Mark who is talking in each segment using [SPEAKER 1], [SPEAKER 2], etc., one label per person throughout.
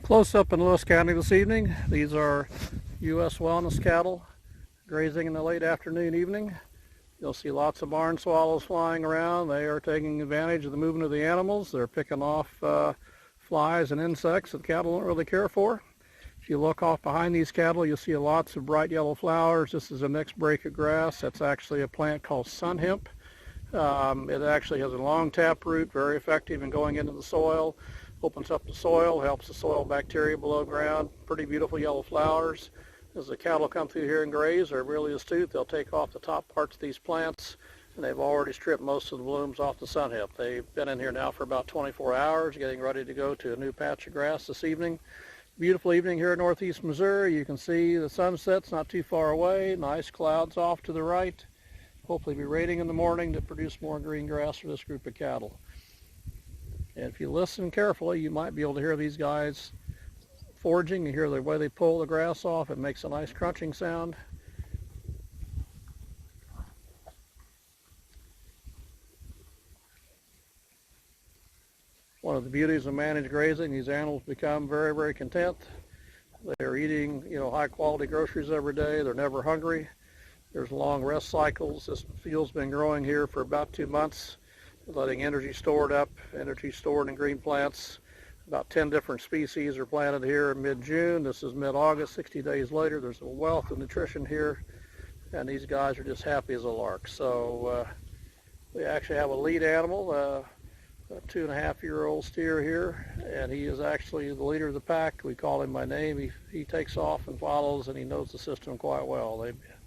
[SPEAKER 1] Close up in Lewis County this evening. These are U.S. wellness cattle grazing in the late afternoon, evening. You'll see lots of barn swallows flying around. They are taking advantage of the movement of the animals. They're picking off flies and insects that cattle don't really care for. If you look off behind these cattle, you'll see lots of bright yellow flowers. This is the next break of grass. That's actually a plant called sun hemp. It actually has a long taproot, very effective in going into the soil. Opens up the soil, helps the soil bacteria below ground. Pretty beautiful yellow flowers. As the cattle come through here and graze, they're really astute. They'll take off the top parts of these plants, and they've already stripped most of the blooms off the sun hemp. They've been in here now for about 24 hours, getting ready to go to a new patch of grass this evening. Beautiful evening here in northeast Missouri. You can see the sunset's not too far away. Nice clouds off to the right. Hopefully be raining in the morning to produce more green grass for this group of cattle. And if you listen carefully, you might be able to hear these guys foraging. You hear the way they pull the grass off. It makes a nice crunching sound. One of the beauties of managed grazing, these animals become very, very content. They're eating, high quality groceries every day. They're never hungry. There's long rest cycles. This field's been growing here for about 2 months, letting energy stored up, energy stored in green plants. About 10 different species are planted here in mid-June. This is mid-August, 60 days later. There's a wealth of nutrition here, and these guys are just happy as a lark. So we actually have a lead animal, a 2.5-year-old steer here, and he is actually the leader of the pack. We call him by name. He takes off and follows, and he knows the system quite well.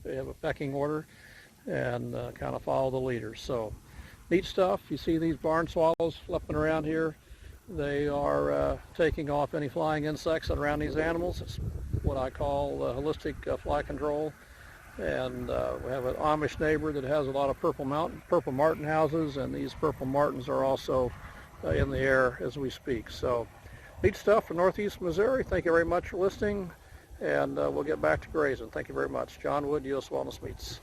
[SPEAKER 1] They have a pecking order and kind of follow the leaders. So neat stuff. You see these barn swallows flipping around here. They are taking off any flying insects around these animals. It's what I call holistic fly control. And we have an Amish neighbor that has a lot of purple martin houses, and these purple martins are also in the air as we speak. So neat stuff from northeast Missouri. Thank you very much for listening, and we'll get back to grazing. Thank you very much. John Wood, U.S. Wellness Meats.